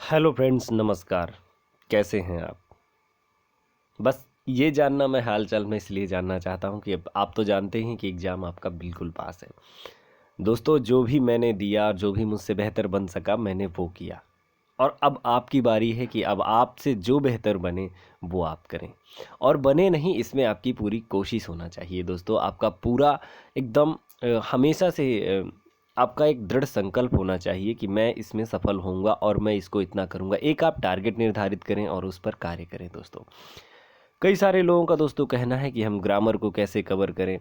Hello friends, नमस्कार। कैसे हैं आप? बस ये जानना मैं हाल चाल में इसलिए जानना चाहता हूँ कि अब आप तो जानते हैं कि एग्ज़ाम आपका बिल्कुल पास है। दोस्तों, जो भी मैंने दिया और जो भी मुझसे बेहतर बन सका मैंने वो किया। और अब आपकी बारी है कि अब आपसे जो बेहतर बने वो आप करें। और बने नहीं, इसमें आपकी पूरी कोशिश होना चाहिए दोस्तों। आपका पूरा एकदम हमेशा से आपका एक दृढ़ संकल्प होना चाहिए कि मैं इसमें सफल होऊंगा और मैं इसको इतना करूंगा। एक आप टारगेट निर्धारित करें और उस पर कार्य करें दोस्तों। कई सारे लोगों का दोस्तों कहना है कि हम ग्रामर को कैसे कवर करें।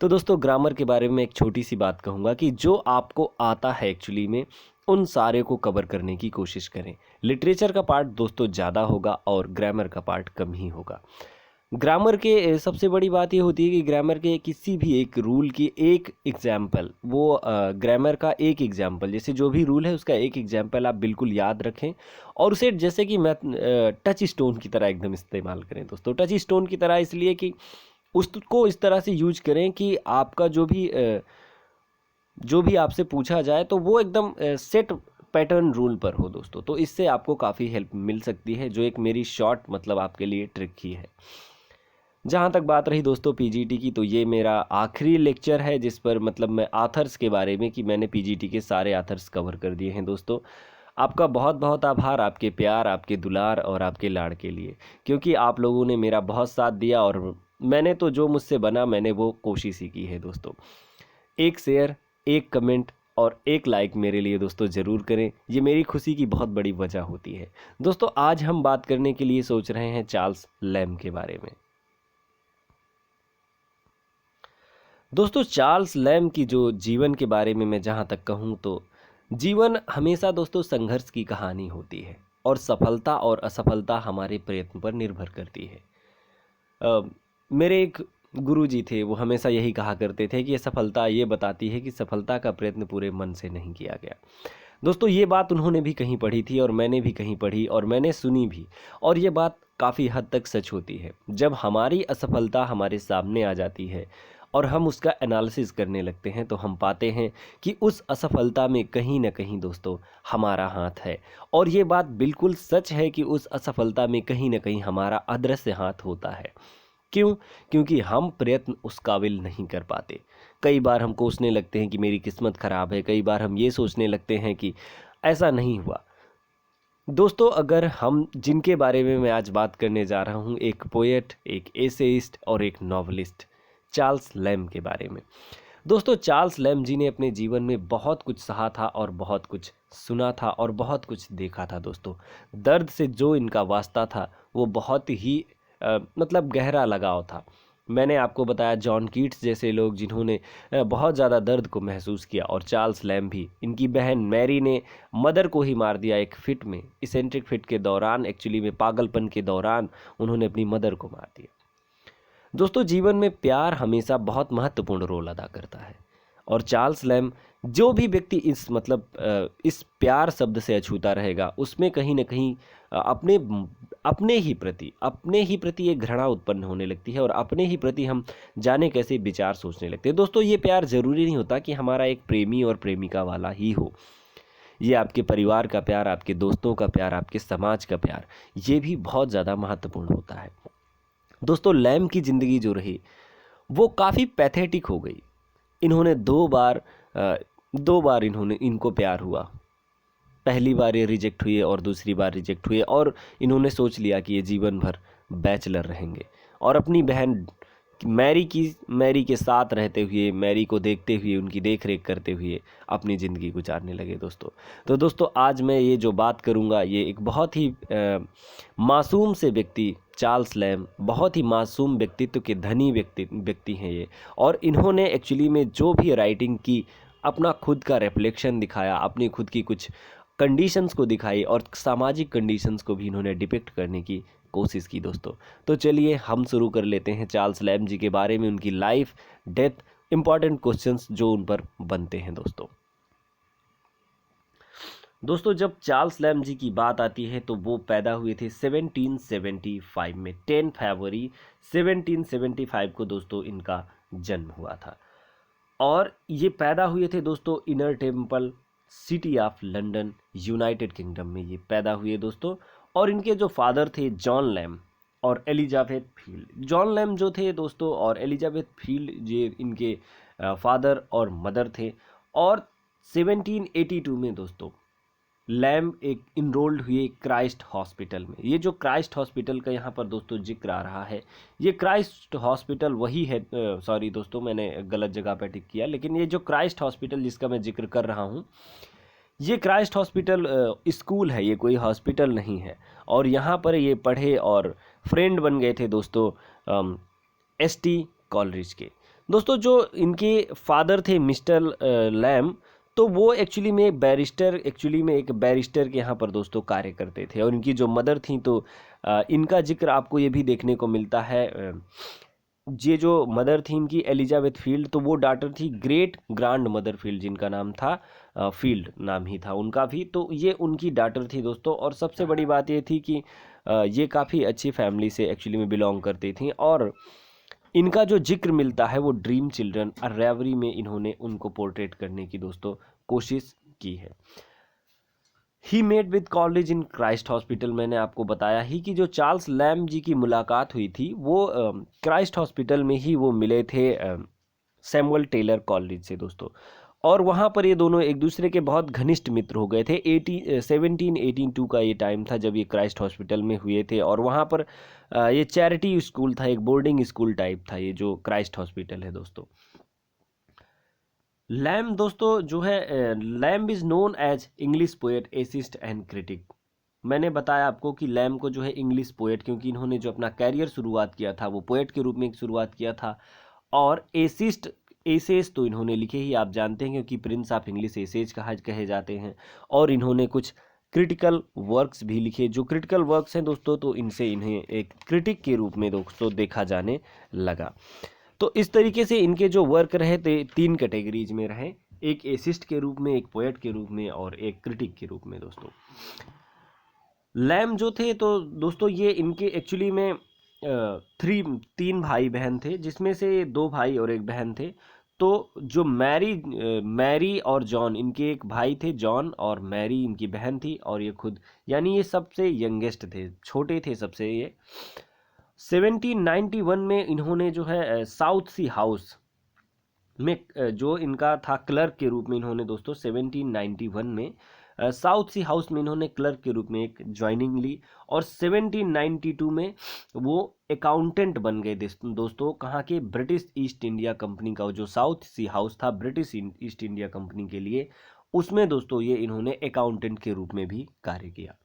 तो दोस्तों, ग्रामर के बारे में एक छोटी सी बात कहूँगा कि जो आपको आता है एक्चुअली में उन सारे को कवर करने की कोशिश करें। लिटरेचर का पार्ट दोस्तों ज़्यादा होगा और ग्रामर का पार्ट कम ही होगा। ग्रामर के सबसे बड़ी बात ये होती है कि ग्रामर के किसी भी एक रूल की एक एग्जाम्पल वो ग्रामर का एक एग्जाम्पल, जैसे जो भी रूल है उसका एक एग्जाम्पल आप बिल्कुल याद रखें और उसे जैसे कि मैं टच स्टोन की तरह एकदम इस्तेमाल करें दोस्तों। टच स्टोन की तरह इसलिए कि उसको इस तरह से यूज करें कि आपका जो भी आपसे पूछा जाए तो वो एकदम सेट पैटर्न रूल पर हो दोस्तों। तो इससे आपको काफ़ी हेल्प मिल सकती है, जो एक मेरी शॉर्ट मतलब आपके लिए ट्रिक ही है। जहाँ तक बात रही दोस्तों पीजीटी की, तो ये मेरा आखिरी लेक्चर है जिस पर मतलब मैं आथर्स के बारे में कि मैंने पीजीटी के सारे आथर्स कवर कर दिए हैं दोस्तों। आपका बहुत बहुत आभार, आपके प्यार, आपके दुलार और आपके लाड़ के लिए, क्योंकि आप लोगों ने मेरा बहुत साथ दिया और मैंने तो जो मुझसे बना मैंने वो कोशिश ही की है दोस्तों। एक शेयर, एक कमेंट और एक लाइक मेरे लिए दोस्तों ज़रूर करें, ये मेरी खुशी की बहुत बड़ी वजह होती है दोस्तों। आज हम बात करने के लिए सोच रहे हैं चार्ल्स लैम्ब के बारे में। दोस्तों, चार्ल्स लैम्ब की जो जीवन के बारे में मैं जहाँ तक कहूँ तो जीवन हमेशा दोस्तों संघर्ष की कहानी होती है और सफलता और असफलता हमारे प्रयत्न पर निर्भर करती है। अ, मेरे एक गुरुजी थे, वो हमेशा यही कहा करते थे कि ये सफलता ये बताती है कि सफलता का प्रयत्न पूरे मन से नहीं किया गया। दोस्तों, ये बात उन्होंने भी कहीं पढ़ी थी और मैंने भी कहीं पढ़ी और मैंने सुनी भी, और ये बात काफ़ी हद तक सच होती है। जब हमारी असफलता हमारे सामने आ जाती है और हम उसका एनालिसिस करने लगते हैं तो हम पाते हैं कि उस असफलता में कहीं ना कहीं दोस्तों हमारा हाथ है। और ये बात बिल्कुल सच है कि उस असफलता में कहीं ना कहीं हमारा अदृश्य हाथ होता है। क्यों? क्योंकि हम प्रयत्न उस काबिल नहीं कर पाते। कई बार हम कोसने लगते हैं कि मेरी किस्मत खराब है, कई बार हम ये सोचने लगते हैं कि ऐसा नहीं हुआ। दोस्तों, अगर हम जिनके बारे में मैं आज बात करने जा रहा हूँ, एक पोएट, एक एसेइस्ट और एक नॉवलिस्ट, चार्ल्स लैम्ब के बारे में। दोस्तों, चार्ल्स लैम्ब जी ने अपने जीवन में बहुत कुछ सहा था और बहुत कुछ सुना था और बहुत कुछ देखा था दोस्तों। दर्द से जो इनका वास्ता था वो बहुत ही मतलब गहरा लगाव था। मैंने आपको बताया जॉन कीट्स जैसे लोग जिन्होंने बहुत ज़्यादा दर्द को महसूस किया, और चार्ल्स लैम्ब भी। इनकी बहन मैरी ने मदर को ही मार दिया एक फिट में, इसेंट्रिक फिट के दौरान, एक्चुअली में पागलपन के दौरान उन्होंने अपनी मदर को मार दिया। दोस्तों, जीवन में प्यार हमेशा बहुत महत्वपूर्ण रोल अदा करता है और चार्ल्स लैम्ब, जो भी व्यक्ति इस मतलब इस प्यार शब्द से अछूता रहेगा उसमें कहीं ना कहीं अपने ही प्रति एक घृणा उत्पन्न होने लगती है और अपने ही प्रति हम जाने कैसे विचार सोचने लगते हैं। दोस्तों, ये प्यार जरूरी नहीं होता कि हमारा एक प्रेमी और प्रेमिका वाला ही हो। ये आपके परिवार का प्यार, आपके दोस्तों का प्यार, आपके समाज का प्यार, ये भी बहुत ज़्यादा महत्वपूर्ण होता है। दोस्तों, लैम्ब की ज़िंदगी जो रही वो काफ़ी पैथेटिक हो गई। इन्होंने अ, दो बार इनको प्यार हुआ। पहली बार ये रिजेक्ट हुए और दूसरी बार रिजेक्ट हुए, और इन्होंने सोच लिया कि ये जीवन भर बैचलर रहेंगे और अपनी बहन मैरी के साथ रहते हुए, मैरी को देखते हुए, उनकी देख रेख करते हुए अपनी ज़िंदगी गुजारने लगे दोस्तों। तो दोस्तों, आज मैं ये जो बात करूँगा ये एक बहुत ही मासूम से व्यक्ति, चार्ल्स लैम्ब, बहुत ही मासूम व्यक्तित्व के धनी व्यक्ति हैं ये। और इन्होंने एक्चुअली में जो भी राइटिंग की, अपना खुद का रिफ्लेक्शन दिखाया, अपनी खुद की कुछ कंडीशंस को दिखाई और सामाजिक कंडीशंस को भी इन्होंने डिपिक्ट करने की कोशिश की दोस्तों। तो चलिए हम शुरू कर लेते हैं चार्ल्स लैम्ब जी के बारे में, उनकी लाइफ, डेथ, इंपॉर्टेंट क्वेश्चंस जो उन पर बनते हैं दोस्तों। दोस्तों, जब चार्ल्स लैम्ब जी की बात आती है तो वो पैदा हुए थे 1775 में। 10 फरवरी 1775 को दोस्तों इनका जन्म हुआ था और ये पैदा हुए थे दोस्तों inner temple city of London, United kingdom में ये पैदा हुए दोस्तों। और इनके जो फादर थे जॉन लैम और एलिजाबेथ फील्ड। जॉन लैम जो थे दोस्तों और एलिजाबेथ फील्ड ये इनके फादर और मदर थे। और 1782 में दोस्तों लैम एक इनरोल्ड हुए क्राइस्ट हॉस्पिटल में। ये जो क्राइस्ट हॉस्पिटल का यहाँ पर दोस्तों जिक्र आ रहा है, ये क्राइस्ट हॉस्पिटल वही है, सॉरी दोस्तों मैंने गलत जगह पर टिक किया, लेकिन ये जो क्राइस्ट हॉस्पिटल जिसका मैं जिक्र कर रहा हूँ, ये क्राइस्ट हॉस्पिटल स्कूल है, ये कोई हॉस्पिटल नहीं है। और यहाँ पर ये पढ़े और फ्रेंड बन गए थे दोस्तों एसटी कॉलरिज के। दोस्तों जो इनके फादर थे मिस्टर लैम, तो वो एक्चुअली में एक बैरिस्टर के यहाँ पर दोस्तों कार्य करते थे। और इनकी जो मदर थी तो इनका जिक्र आपको ये भी देखने को मिलता है। ये जो मदर थी इनकी एलिजाबेथ फील्ड, तो वो डॉटर थी ग्रेट ग्रैंड मदर फील्ड, जिनका नाम था फील्ड नाम ही था उनका भी। तो ये उनकी डॉटर थी दोस्तों। और सबसे बड़ी बात ये थी कि ये काफ़ी अच्छी फैमिली से एक्चुअली में बिलोंग करती थी। और इनका जो जिक्र मिलता है वो ड्रीम चिल्ड्रन और रेवरी में इन्होंने उनको पोर्ट्रेट करने की दोस्तों कोशिश की है। He made with college in Christ hospital, मैंने आपको बताया ही कि जो चार्ल्स लैम जी की मुलाकात हुई थी वो क्राइस्ट हॉस्पिटल में ही वो मिले थे सैमुअल टेलर कॉलेज से दोस्तों। और वहाँ पर ये दोनों एक दूसरे के बहुत घनिष्ठ मित्र हो गए थे। 1782 का ये टाइम था जब ये क्राइस्ट हॉस्पिटल में हुए थे। और वहाँ पर ये चैरिटी स्कूल था, एक बोर्डिंग स्कूल टाइप था ये जो क्राइस्ट हॉस्पिटल है दोस्तों। लैम दोस्तों जो है Lamb is known as English poet, essayist and critic. मैंने बताया आपको कि लैम को जो है इंग्लिश पोएट, क्योंकि इन्होंने जो अपना कैरियर शुरुआत किया था वो पोएट के रूप में शुरुआत किया था। और एसेज तो इन्होंने लिखे ही, आप जानते हैं, क्योंकि प्रिंस ऑफ इंग्लिश एसेज कहे जाते हैं। और इन्होंने कुछ क्रिटिकल वर्क्स भी लिखे। जो क्रिटिकल वर्क्स हैं दोस्तों तो इनसे इन्हें एक क्रिटिक के रूप में दोस्तों देखा जाने लगा। तो इस तरीके से इनके जो वर्क रहे थे 3 कैटेगरीज में रहे, एक एसिस्ट के रूप में, एक पोएट के रूप में और एक क्रिटिक के रूप में दोस्तों। लैम जो थे तो दोस्तों ये इनके एक्चुअली में 3 भाई बहन थे, जिसमें से 2 भाई और 1 बहन थे। तो जो मैरी और जॉन, इनके एक भाई थे जॉन और मैरी इनकी बहन थी। और ये खुद यानी ये सबसे यंगेस्ट थे, छोटे थे सबसे ये। 1791 में इन्होंने जो है साउथ सी हाउस में जो इनका था क्लर्क के रूप में, इन्होंने दोस्तों 1791 में साउथ सी हाउस में इन्होंने क्लर्क के रूप में एक ज्वाइनिंग ली। और 1792 में वो अकाउंटेंट बन गए दोस्तों। कहाँ के? ब्रिटिश ईस्ट इंडिया कंपनी का जो साउथ सी हाउस था ब्रिटिश ईस्ट इंडिया कंपनी के लिए, उसमें दोस्तों ये इन्होंने अकाउंटेंट के रूप में भी कार्य किया।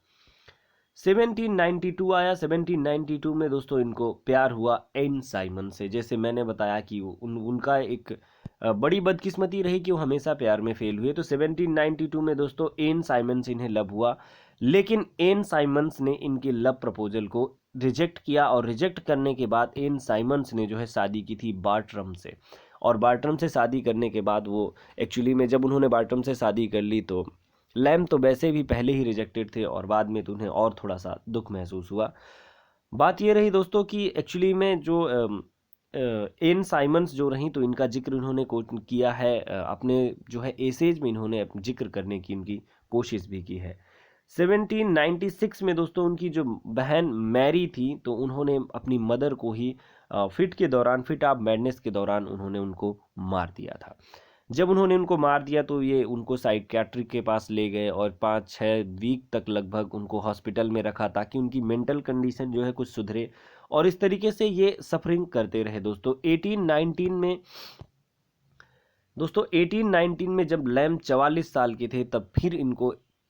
1792 आया। 1792 में दोस्तों इनको प्यार हुआ एन साइमन से। जैसे मैंने बताया कि उनका एक बड़ी बदकिस्मती रही कि वो हमेशा प्यार में फेल हुए। तो 1792 में दोस्तों एन साइमन से इन्हें लव हुआ, लेकिन एन साइमन्स ने इनके लव प्रपोजल को रिजेक्ट किया। और रिजेक्ट करने के बाद एन साइमन्स ने जो है शादी की थी बार्ट्रम से। और बार्ट्रम से शादी करने के बाद वो एक्चुअली में जब उन्होंने बार्ट्रम से शादी कर ली तो लैम तो वैसे भी पहले ही रिजेक्टेड थे और बाद में तो उन्हें और थोड़ा सा दुख महसूस हुआ। बात ये रही दोस्तों कि एक्चुअली में जो एन साइमन्स जो रहीं तो इनका जिक्र इन्होंने किया है अपने जो है एसेज में, इन्होंने जिक्र करने की इनकी कोशिश भी की है। 1796 में दोस्तों उनकी जो बहन मैरी थी तो उन्होंने अपनी मदर को ही फिट ऑफ मैडनेस के दौरान उन्होंने उनको मार दिया था। जब उन्होंने उनको मार दिया तो ये उनको साइकियाट्रिक के पास ले गए और 5-6 वीक तक लगभग उनको हॉस्पिटल में रखा ताकि उनकी मेंटल कंडीशन जो है कुछ सुधरे। और इस तरीके से ये सफरिंग करते रहे दोस्तों। 1819 में जब लैम 44 साल के थे तब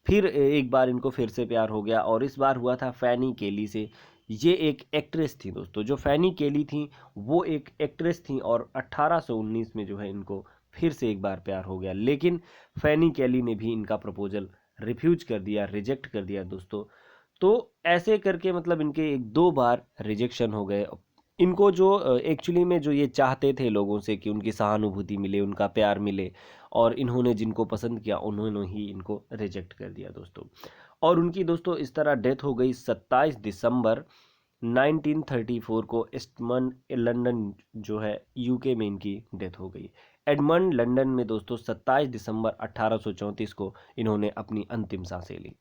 फिर एक बार इनको फिर से प्यार हो गया। और इस बार हुआ था फैनी केली से। ये एक एक्ट्रेस थी दोस्तों। जो फैनी केली थी वो एक एक्ट्रेस थी और 1819 में जो है इनको फिर से एक बार प्यार हो गया, लेकिन फैनी केली ने भी इनका प्रपोजल रिफ्यूज कर दिया, रिजेक्ट कर दिया दोस्तों। तो ऐसे करके मतलब इनके 1-2 बार रिजेक्शन हो गए। इनको जो एक्चुअली में जो ये चाहते थे लोगों से कि उनकी सहानुभूति मिले, उनका प्यार मिले, और इन्होंने जिनको पसंद किया उन्होंने ही इनको रिजेक्ट कर दिया दोस्तों। और उनकी दोस्तों इस तरह डेथ हो गई 27 दिसंबर 1934 को ईस्टमन लंदन जो है यूके में इनकी डेथ हो गई। एडमंड लंदन में दोस्तों 27 दिसंबर 1834 को इन्होंने अपनी अंतिम सांसें ली।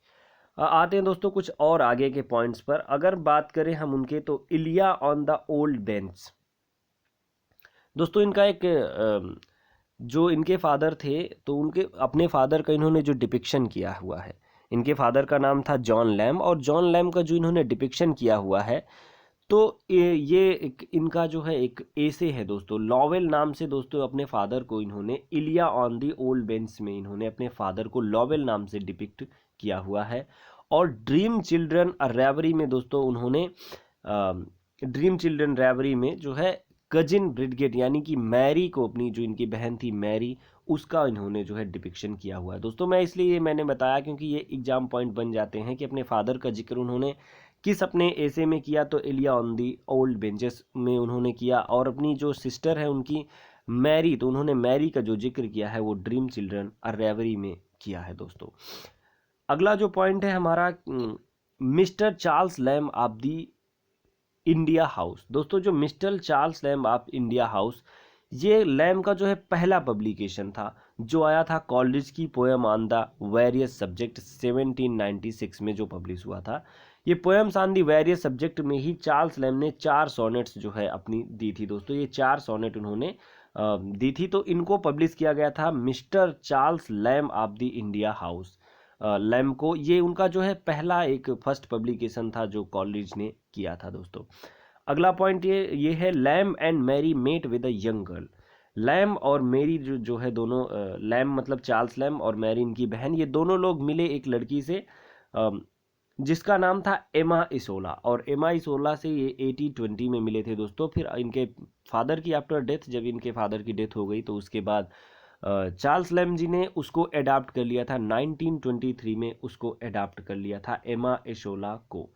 आते हैं दोस्तों कुछ और आगे के पॉइंट्स पर। अगर बात करें हम उनके, तो इलिया ऑन द ओल्ड बेंच। दोस्तों इनका एक जो इनके फादर थे, तो उनके अपने फादर का इन्होंने जो डिपिक्शन किया हुआ है, इनके फादर का नाम था जॉन लैम, और जॉन लैम का जो इन्होंने डिपिक्शन किया हुआ है, तो ये एक इनका जो है एक ऐसे है दोस्तों, लॉवेल नाम से दोस्तों अपने फादर को इन्होंने इलिया ऑन दी ओल्ड बेंच में इन्होंने अपने फादर को लॉवेल नाम से डिपिक्ट किया हुआ है। और ड्रीम चिल्ड्रन रेवरी में दोस्तों उन्होंने ड्रीम चिल्ड्रन रेवरी में जो है कजिन ब्रिडगेट यानी कि मैरी को, अपनी जो इनकी बहन थी मैरी, उसका इन्होंने जो है डिपिक्शन किया हुआ है। दोस्तों मैं इसलिए ये मैंने बताया क्योंकि ये एग्जाम पॉइंट बन जाते हैं कि अपने फादर का जिक्र उन्होंने किस अपने ऐसे में किया, तो इलिया ऑन दी ओल्ड बेंचेस में उन्होंने किया। और अपनी जो सिस्टर है उनकी मैरी, तो उन्होंने मैरी का जो जिक्र किया है वो ड्रीम चिल्ड्रन रेवरी में किया है दोस्तों। अगला जो पॉइंट है हमारा, Mr Charles Lamb of the India House. दोस्तों जो Mr Charles Lamb of India House, ये लैम का जो है पहला पब्लिकेशन था जो आया था कॉलेज की poem on the various subject 1796 में जो पब्लिश हुआ था। ये poems on the various subject में ही चार्ल्स लैम ने 4 सोनेट्स जो है अपनी दी थी दोस्तों। ये 4 सोनेट उन्होंने दी थी, तो इनको पब्लिश किया गया था Mr Charles Lamb of the India House. Lamb को ये उनका जो है पहला एक फर्स्ट पब्लिकेशन था जो कॉलेज ने किया था दोस्तों। अगला पॉइंट ये है, Lamb and Mary met with a young girl. Lamb और मैरी जो है दोनों, लैम मतलब चार्ल्स लैम और मैरी इनकी बहन, ये दोनों लोग मिले एक लड़की से जिसका नाम था एमा इsola। और एमा इsola से ये 1820 में मिले थे दोस्तों। फिर इनके फादर की आफ्टर डेथ, जब इनके फादर की डेथ हो गई, तो उसके बाद चार्ल्स लैम जी ने उसको अडाप्ट कर लिया था। 1923 में उसको अडाप्ट कर लिया था एमा इsola को।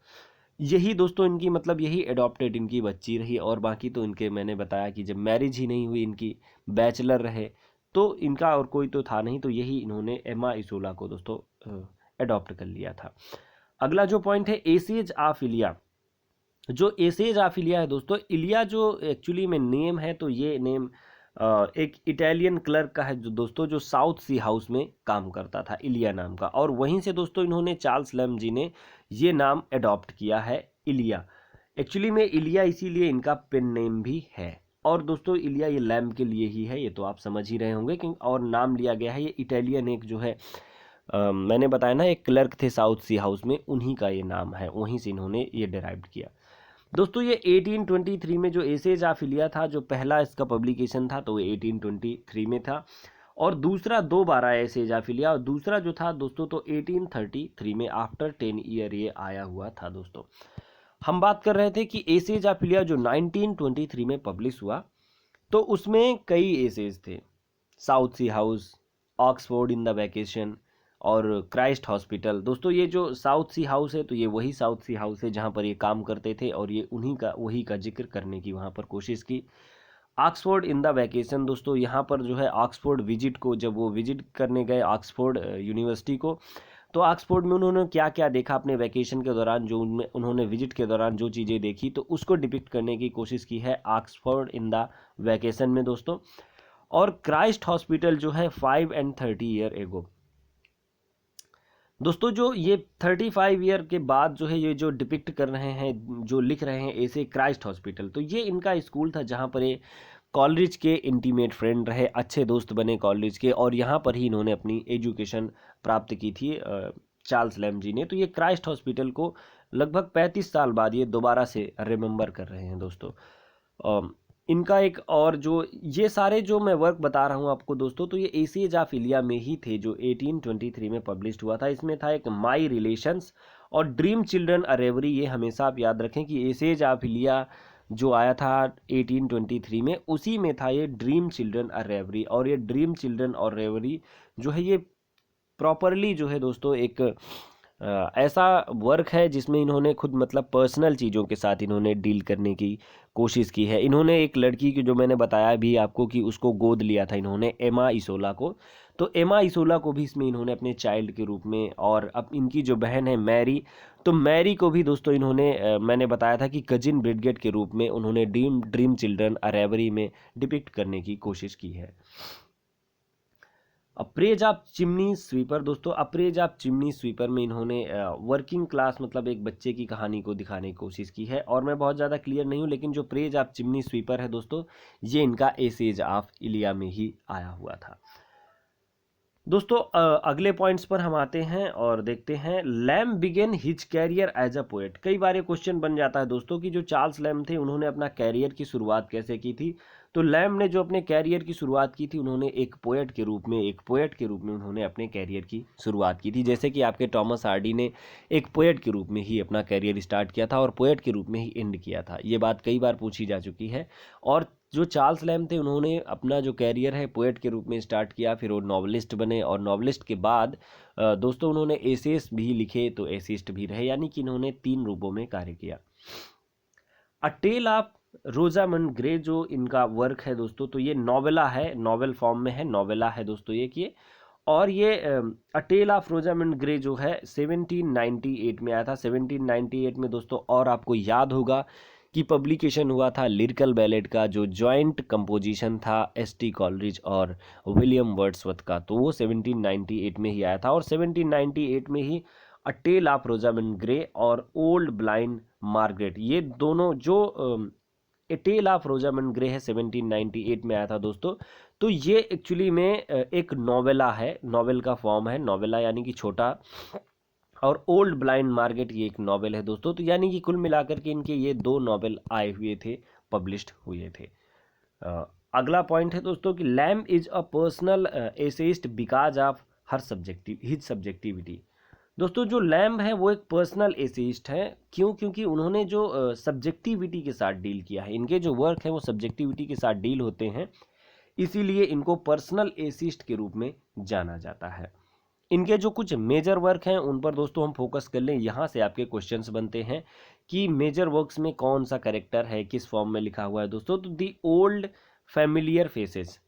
यही दोस्तों इनकी मतलब यही अडॉप्टेड इनकी बच्ची रही। और बाकी तो इनके मैंने बताया कि जब मैरिज ही नहीं हुई इनकी, बैचलर रहे, तो इनका और कोई तो था नहीं, तो यही इन्होंने एमा इsola को दोस्तों अडॉप्ट कर लिया था। अगला जो पॉइंट है, एसेज ऑफ इलिया। जो एसेज ऑफ इलिया है दोस्तों, इलिया जो एक्चुअली में नेम है, तो ये नेम एक इटालियन क्लर्क का है जो दोस्तों, जो साउथ सी हाउस में काम करता था, इलिया नाम का। और वहीं से दोस्तों इन्होंने, चार्ल्स लैम जी ने ये नाम अडॉप्ट किया है इलिया। एक्चुअली में इलिया इसीलिए इनका पेन नेम भी है। और दोस्तों इलिया ये लैम के लिए ही है, ये तो आप समझ ही रहे होंगे क्योंकि और नाम लिया गया है ये इटालियन एक जो है मैंने बताया ना, एक क्लर्क थे साउथ सी हाउस में, उन्हीं का ये नाम है, वहीं से इन्होंने ये डिराइव किया दोस्तों। ये 1823 में जो एसेज ऑफ इलिया था, जो पहला इसका पब्लिकेशन था, तो वो 1823 में था। और दूसरा 2 बार आया एसेज ऑफ इलिया, और दूसरा जो था दोस्तों तो 1833 में, आफ्टर 10 ईयर ये आया हुआ था दोस्तों। हम बात कर रहे थे कि एसेज ऑफ इलिया जो 1923 में पब्लिश हुआ, तो उसमें कई एसेज थे, South Sea House, Oxford in the vacation और क्राइस्ट हॉस्पिटल। दोस्तों ये जो साउथ सी हाउस है, तो ये वही साउथ सी हाउस है जहाँ पर ये काम करते थे, और ये वही का जिक्र करने की वहाँ पर कोशिश की। ऑक्सफोर्ड इन द वैकेशन दोस्तों, यहाँ पर जो है ऑक्सफोर्ड विजिट को, जब वो विजिट करने गए ऑक्सफोर्ड यूनिवर्सिटी को, तो ऑक्सफोर्ड में उन्होंने क्या क्या देखा अपने वैकेशन के दौरान, जो उनमें उन्होंने विजिट के दौरान जो चीज़ें देखी, तो उसको डिपिक्ट करने की कोशिश की है ऑक्सफोर्ड इन द वैकेशन में दोस्तों। और क्राइस्ट हॉस्पिटल जो है 5 and 30 ईयर एगो। दोस्तों जो ये 35 ईयर के बाद जो है ये जो डिपिक्ट कर रहे हैं, जो लिख रहे हैं ऐसे क्राइस्ट हॉस्पिटल, तो ये इनका स्कूल था जहाँ पर ये कॉलेज के इंटीमेट फ्रेंड रहे, अच्छे दोस्त बने कॉलेज के, और यहाँ पर ही इन्होंने अपनी एजुकेशन प्राप्त की थी चार्ल्स लैम जी ने। तो ये क्राइस्ट हॉस्पिटल को लगभग 35 साल बाद ये दोबारा से रिमेंबर कर रहे हैं दोस्तों। इनका एक और जो ये सारे जो मैं वर्क बता रहा हूँ आपको दोस्तों, तो ये एसेज ऑफ इलिया में ही थे जो 1823 में पब्लिश्ड हुआ था। इसमें था एक माई रिलेशंस और ड्रीम चिल्ड्रन अ रेवरी। ये हमेशा आप याद रखें कि एसेज ऑफ इलिया जो आया था 1823 में, उसी में था ये ड्रीम चिल्ड्रन अ रेवरी। और ये ड्रीम चिल्ड्रन और रेवरी जो है ये प्रॉपरली जो है दोस्तों एक ऐसा वर्क है जिसमें इन्होंने खुद मतलब पर्सनल चीज़ों के साथ इन्होंने डील करने की कोशिश की है। इन्होंने एक लड़की की, जो मैंने बताया भी आपको कि उसको गोद लिया था इन्होंने, एमा इसोला को। तो एमा इसोला को भी इसमें इन्होंने अपने चाइल्ड के रूप में, और अब इनकी जो बहन है मैरी, तो मैरी को भी दोस्तों इन्होंने मैंने बताया था कि कजिन ब्रिडगेट के रूप में उन्होंने ड्रीम ड्रीम चिल्ड्रन अरेवरी में डिपिक्ट करने की कोशिश की है। अप्रेज ऑफ चिमनी स्वीपर दोस्तों, अप्रेज ऑफ चिमनी स्वीपर में इन्होंने वर्किंग क्लास मतलब एक बच्चे की कहानी को दिखाने की कोशिश की है। और मैं बहुत ज़्यादा क्लियर नहीं हूँ, लेकिन जो प्रेज ऑफ चिमनी स्वीपर है दोस्तों, ये इनका एसेज ऑफ इलिया में ही आया हुआ था। दोस्तों अगले पॉइंट्स पर हम आते हैं और देखते हैं। Lamb began his career as a poet. कई बार ये क्वेश्चन बन जाता है दोस्तों कि जो चार्ल्स लैम थे उन्होंने अपना कैरियर की शुरुआत कैसे की थी। तो लैम ने जो अपने कैरियर की शुरुआत की थी, उन्होंने एक पोएट के रूप में उन्होंने अपने कैरियर की शुरुआत की थी। जैसे कि आपके टॉमस हार्डी ने एक पोएट के रूप में ही अपना कैरियर स्टार्ट किया था और पोएट के रूप में ही एंड किया था। ये बात कई बार पूछी जा चुकी है। और जो चार्ल्स लैम थे उन्होंने अपना जो कैरियर है पोएट के रूप में स्टार्ट किया, फिर वो नॉवलिस्ट बने, और नॉवलिस्ट के बाद दोस्तों उन्होंने एसेस भी लिखे, तो एसेइस्ट भी रहे, यानी कि इन्होंने 3 रूपों में कार्य किया। अ टेल ऑफ रोजामंड ग्रे जो इनका वर्क है दोस्तों, तो ये नॉवेला है, नॉवेल फॉर्म में है, नॉवेला है दोस्तों ये। और ये अ टेल ऑफ रोजामंड ग्रे जो है 1798 में आया था। 1798 में दोस्तों, और आपको याद होगा कि पब्लिकेशन हुआ था लिरिकल बैलेड का, जो जॉइंट कंपोजिशन था एस.टी. कॉलरिज और विलियम वर्ड्सवर्थ का, तो वो 1798 में ही आया था। और 1798 में ही अ टेल ऑफ रोजामंड ग्रे और ओल्ड ब्लाइंड मार्गरेट, ये दोनों जो ए टेल ऑफ रोजामंड ग्रे है 1798 में आया था दोस्तों। तो ये एक्चुअली में एक नॉवेला है, नॉवेल का फॉर्म है, नॉवेला यानी कि छोटा। और ओल्ड ब्लाइंड मार्गेट ये एक नॉवेल है दोस्तों। तो यानी कि कुल मिलाकर के इनके ये 2 नॉवेल आए हुए थे, पब्लिश्ड हुए थे। अगला पॉइंट है दोस्तों कि Lamb is a personal essayist because of her subjectivity. दोस्तों जो लैम है वो एक पर्सनल एसेइस्ट है। क्यों? क्योंकि उन्होंने जो सब्जेक्टिविटी के साथ डील किया है, इनके जो वर्क है वो सब्जेक्टिविटी के साथ डील होते हैं, इसीलिए इनको पर्सनल एसेइस्ट के रूप में जाना जाता है। इनके जो कुछ मेजर वर्क हैं उन पर दोस्तों हम फोकस कर लें। यहाँ से आपके क्वेश्चंस बनते हैं कि मेजर वर्क्स में कौन सा कैरेक्टर है, किस फॉर्म में लिखा हुआ है दोस्तों। तो दी ओल्ड फैमिलियर फेसेस,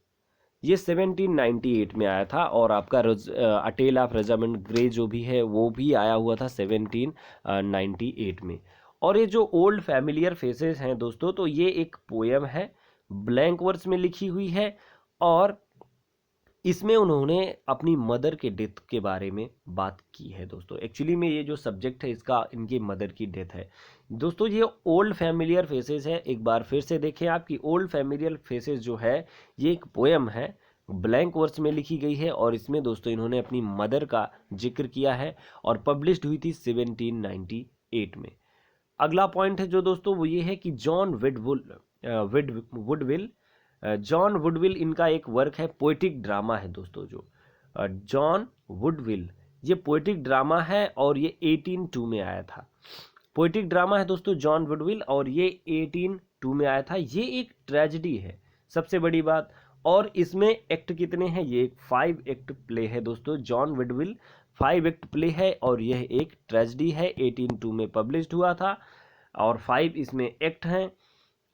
ये 1798 में आया था। और आपका अ टेल ऑफ रोजामंड ग्रे जो भी है वो भी आया हुआ था 1798 में। और ये जो ओल्ड फैमिलियर फेसेस हैं दोस्तों, तो ये एक पोएम है, ब्लैंक वर्स में लिखी हुई है। और इसमें उन्होंने अपनी मदर के डेथ के बारे में बात की है दोस्तों। एक्चुअली में ये जो सब्जेक्ट है इसका इनकी मदर की डेथ है दोस्तों। ये ओल्ड फैमिलियर फेसेस है, एक बार फिर से देखें आप कि ओल्ड फैमिलियर फेसेस जो है ये एक पोएम है, ब्लैंक वर्स में लिखी गई है। और इसमें दोस्तों इन्होंने अपनी मदर का जिक्र किया है और पब्लिश्ड हुई थी 1798 में। अगला पॉइंट है जो दोस्तों वो ये है कि वुडविल जॉन वुडविल, इनका एक वर्क है, पोएटिक ड्रामा है दोस्तों। जो जॉन वुडविल, ये पोएटिक ड्रामा है और ये 1802 में आया था। पोएटिक ड्रामा है दोस्तों जॉन वुडविल, और ये 1802 में आया था। ये एक ट्रेजेडी है, सबसे बड़ी बात। और इसमें एक्ट कितने हैं? ये एक 5 एक्ट प्ले है दोस्तों। जॉन वुडविल 5 एक्ट प्ले है और यह एक ट्रेजेडी है, 1802 में पब्लिश्ड हुआ था, और 5 इसमें एक्ट हैं।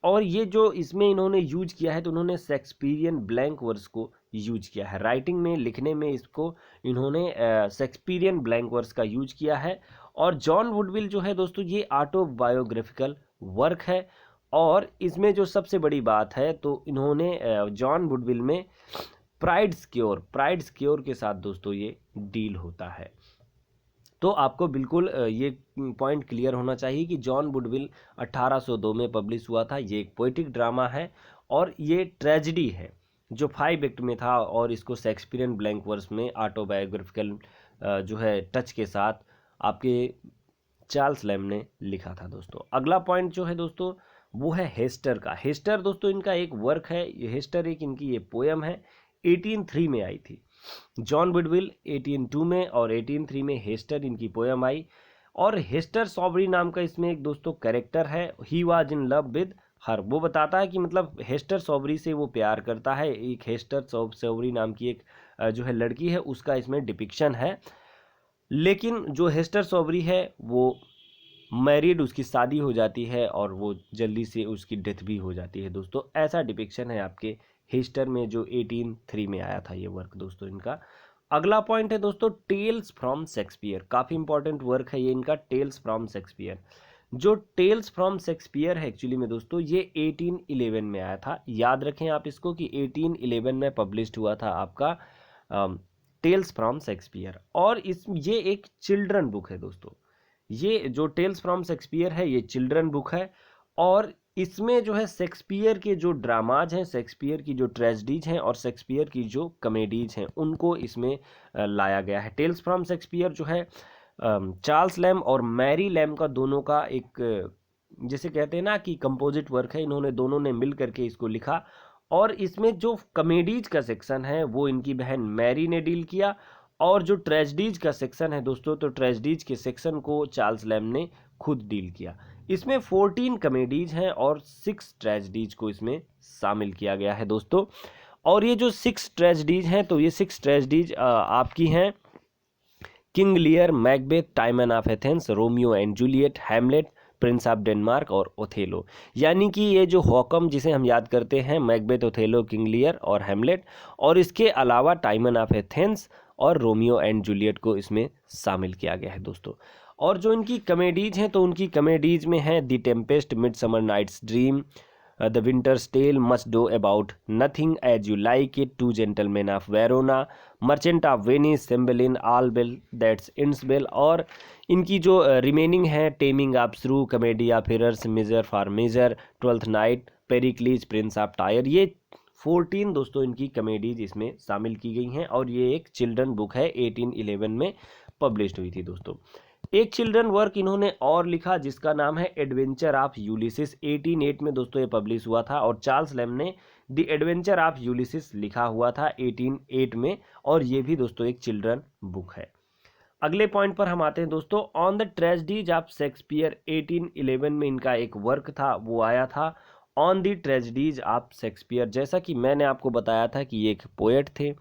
और ये जो इसमें इन्होंने यूज किया है, तो उन्होंने शेक्सपियरियन ब्लैंक वर्स को यूज किया है राइटिंग में, लिखने में। इसको इन्होंने शेक्सपियरियन ब्लैंक वर्स का यूज किया है। और जॉन वुडविल जो है दोस्तों, ये ऑटोबायोग्राफिकल वर्क है। और इसमें जो सबसे बड़ी बात है, तो इन्होंने जॉन वुडविल में प्राइड स्क्योर के साथ दोस्तों ये डील होता है। तो आपको बिल्कुल ये पॉइंट क्लियर होना चाहिए कि जॉन वुडविल 1802 में पब्लिश हुआ था। ये एक पोएटिक ड्रामा है और ये ट्रेजेडी है जो 5 एक्ट में था, और इसको शेक्सपियरियन ब्लैंक वर्स में ऑटोबायोग्राफिकल जो है टच के साथ आपके चार्ल्स लैम ने लिखा था दोस्तों। अगला पॉइंट जो है दोस्तों वो है हेस्टर का। हेस्टर दोस्तों इनका एक वर्क है, ये हेस्टर एक इनकी ये पोएम है, 1803 में आई थी। जॉन वुडविल 1802 में, और 1803 में हेस्टर इनकी पोएम आई। और हेस्टर सॉबरी नाम का इसमें एक दोस्तों कैरेक्टर है, he was in love with her. वो बताता है कि मतलब हेस्टर सॉबरी से वो प्यार करता है। एक हेस्टर सॉबरी नाम की एक जो है लड़की है, उसका इसमें डिपिक्शन है। लेकिन जो हेस्टर सॉबरी है वो मैरिड, उसकी शादी हो जाती है और वो जल्दी से उसकी डेथ भी हो जाती है दोस्तों। ऐसा डिपिक्शन है आपके हेस्टर में जो 1803 में आया था ये वर्क दोस्तों इनका। अगला पॉइंट है दोस्तों टेल्स फ्रॉम शेक्सपियर। काफ़ी इंपॉर्टेंट वर्क है ये इनका, टेल्स फ्रॉम शेक्सपियर। जो टेल्स फ्रॉम शेक्सपियर है एक्चुअली में दोस्तों ये 1811 में आया था। याद रखें आप इसको कि 1811 में पब्लिश्ड हुआ था आपका टेल्स फ्रॉम शेक्सपियर। और ये एक चिल्ड्रन बुक है दोस्तों। ये जो टेल्स फ्रॉम शेक्सपियर है ये चिल्ड्रन बुक है, और इसमें जो है शेक्सपियर के जो ड्रामाज हैं, शेक्सपियर की जो ट्रेजेडीज हैं और शेक्सपियर की जो कॉमेडीज हैं उनको इसमें लाया गया है। टेल्स फ्रॉम शेक्सपियर जो है चार्ल्स लैम और मैरी लैम का दोनों का एक जैसे कहते हैं ना कि कंपोजिट वर्क है। इन्होंने दोनों ने मिल करके इसको लिखा, और इसमें जो कॉमेडीज का सेक्शन है वो इनकी बहन मैरी ने डील किया, और जो ट्रेजेडीज का सेक्शन है दोस्तों तो ट्रेजेडीज के सेक्शन को चार्ल्स लैम ने खुद डील किया। इसमें 14 कॉमेडीज हैं और 6 ट्रेजेडीज को इसमें शामिल किया गया है दोस्तों। और ये जो 6 ट्रेजेडीज हैं तो ये 6 ट्रेजेडीज आपकी हैं King Lear, Macbeth, टाइमन of Athens, Romeo and Juliet, Hamlet, Prince of Denmark और ओथेलो। यानी कि ये जो हॉकम जिसे हम याद करते हैं, मैकबेथ, ओथेलो, किंग लियर और हैमलेट, और इसके अलावा टाइमन ऑफ एथेंस और रोमियो एंड जूलियट को इसमें शामिल किया गया है दोस्तों। और जो इनकी कॉमेडीज हैं तो उनकी कॉमेडीज में है the tempest, midsummer night's dream, the winter's tale, must do about nothing, as you like it, two gentleman of Verona, merchant of Venice, Cymbeline, all bell that's ends well. और इनकी जो रिमेनिंग है taming of shrew, comedy of errors, measure for measure, twelfth night, Pericles, prince of Tyre. ये 14 दोस्तों इनकी comedies इसमें शामिल की गई हैं, और ये एक चिल्ड्रन बुक है 1811 में पब्लिश्ड हुई थी दोस्तों। एक चिल्ड्रन वर्क इन्होंने और लिखा जिसका नाम है एडवेंचर ऑफ यूलिसिस। 1808 में दोस्तों ये पब्लिश हुआ था, और चार्ल्स लैम ने द एडवेंचर ऑफ यूलिसिस लिखा हुआ था 1808 में, और ये भी दोस्तों एक चिल्ड्रन बुक है। अगले पॉइंट पर हम आते हैं दोस्तों, on the tragedies of Shakespeare. 1811 में इनका एक वर्क था वो आया था on the tragedies of Shakespeare. जैसा कि मैंने आपको बताया था कि ये एक पोएट थे,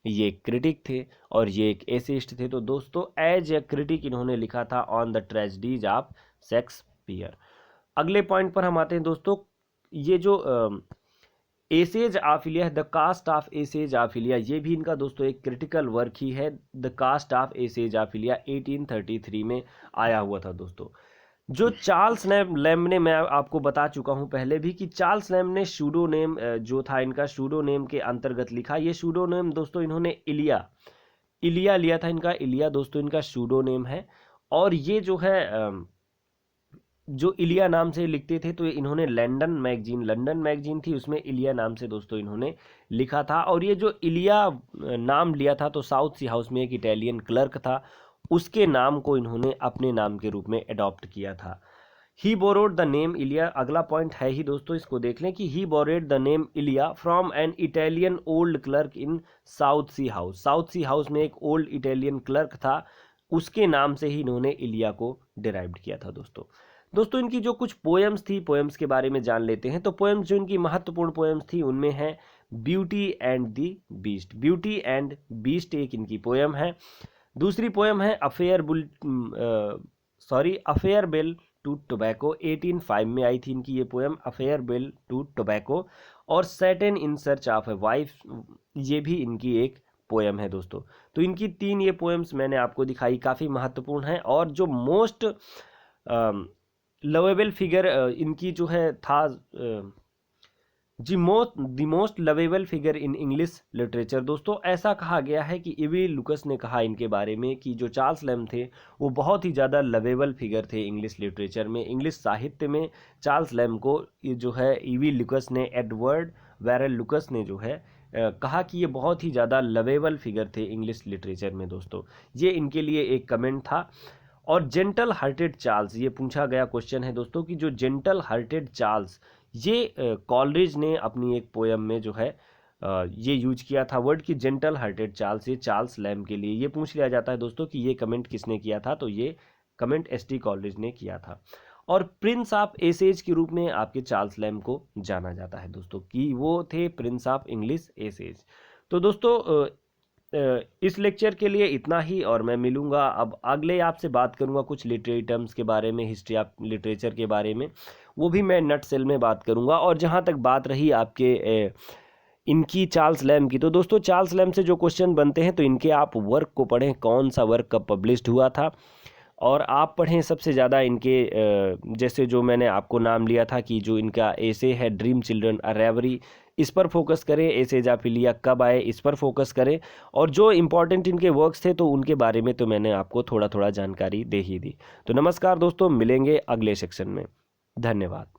ये एक क्रिटिक थे और ये एक एसेइस्ट थे। तो दोस्तों एज ए क्रिटिक इन्होंने लिखा था on the tragedies of Shakespeare. अगले पॉइंट पर हम आते हैं दोस्तों, ये जो एसेज ऑफ इलिया है, the cast of essays of Elia, ये भी इनका दोस्तों एक क्रिटिकल वर्क ही है। The cast of essays of Elia 1833 में आया हुआ था दोस्तों। जो चार्ल्स लैम ने, मैं आपको बता चुका हूं पहले भी कि चार्ल्स लैम ने सूडोनेम जो था इनका सूडोनेम के अंतर्गत लिखा। ये सूडोनेम दोस्तों इन्होंने इलिया इलिया लिया था। इनका इलिया दोस्तों इनका सूडोनेम है, और ये जो है जो इलिया नाम से लिखते थे तो ये इन्होंने लंदन मैगजीन थी उसमें इलिया नाम से दोस्तों इन्होंने लिखा था। और ये जो इलिया नाम लिया था तो साउथ सी हाउस में एक इटालियन क्लर्क था, उसके नाम को इन्होंने अपने नाम के रूप में अडॉप्ट किया था। ही बोरोड द नेम इलिया, अगला पॉइंट है ही दोस्तों, इसको देख लें कि he borrowed the name Elia from an Italian old clerk in South Sea House. South Sea House में एक ओल्ड इटालियन क्लर्क था, उसके नाम से ही इन्होंने इलिया को डिराइव्ड किया था दोस्तों इनकी जो कुछ पोएम्स थी, पोएम्स के बारे में जान लेते हैं। तो पोएम्स जो इनकी महत्वपूर्ण पोएम्स थी उनमें है beauty and the beast. Beauty and beast एक इनकी पोएम है। दूसरी पोएम है अफेयर बेल टू टोबैको। 1805 में आई थी इनकी ये poem a farewell to tobacco. और Satan in search of a wife, ये भी इनकी एक पोएम है दोस्तों। तो इनकी 3 ये पोएम्स मैंने आपको दिखाई, काफ़ी महत्वपूर्ण है। और जो मोस्ट लवेबल फिगर इनकी जो है था the most lovable figure in English literature. दोस्तों ऐसा कहा गया है कि ईवी लुकस ने कहा इनके बारे में कि जो चार्ल्स लैम थे वो बहुत ही ज़्यादा लवेबल फिगर थे इंग्लिश लिटरेचर में, इंग्लिश साहित्य में। चार्ल्स लैम को जो है ईवी लुकस ने, एडवर्ड वेरल लुकस ने जो है कहा कि ये बहुत ही ज़्यादा लवेबल फिगर थे इंग्लिश लिटरेचर में दोस्तों। ये इनके लिए एक कमेंट था। और जेंटल हार्टेड चार्ल्स, ये पूछा गया क्वेश्चन है दोस्तों कि जो जेंटल हार्टेड चार्ल्स, ये कॉलरिज ने अपनी एक पोएम में जो है ये यूज किया था वर्ड की जेंटल हार्टेड चार्ल्स, ये चार्ल्स लैम के लिए। ये पूछ लिया जाता है दोस्तों कि ये कमेंट किसने किया था, तो ये कमेंट एसटी कॉलरिज ने किया था। और प्रिंस ऑफ एसेज के रूप में आपके चार्ल्स लैम को जाना जाता है दोस्तों कि वो थे प्रिंस ऑफ इंग्लिश एसेज। तो दोस्तों इस लेक्चर के लिए इतना ही, और मैं मिलूँगा अब अगले, आपसे बात करूँगा कुछ लिटरेरी टर्म्स के बारे में, हिस्ट्री ऑफ लिटरेचर के बारे में, वो भी मैं नट सेल में बात करूँगा। और जहाँ तक बात रही आपके इनकी चार्ल्स लैम्ब की, तो दोस्तों चार्ल्स लैम्ब से जो क्वेश्चन बनते हैं तो इनके आप वर्क को पढ़ें, कौन सा वर्क कब पब्लिश्ड हुआ था, और आप पढ़ें सबसे ज़्यादा इनके जैसे जो मैंने आपको नाम लिया था कि जो इनका एसे है ड्रीम चिल्ड्रन अ रेवरी, इस पर फोकस करें। एसे जाफिलिया कब आए, इस पर फोकस करें। और जो इम्पोर्टेंट इनके वर्क्स थे तो उनके बारे में तो मैंने आपको थोड़ा थोड़ा जानकारी दे ही दी। तो नमस्कार दोस्तों, मिलेंगे अगले सेक्शन में। धन्यवाद।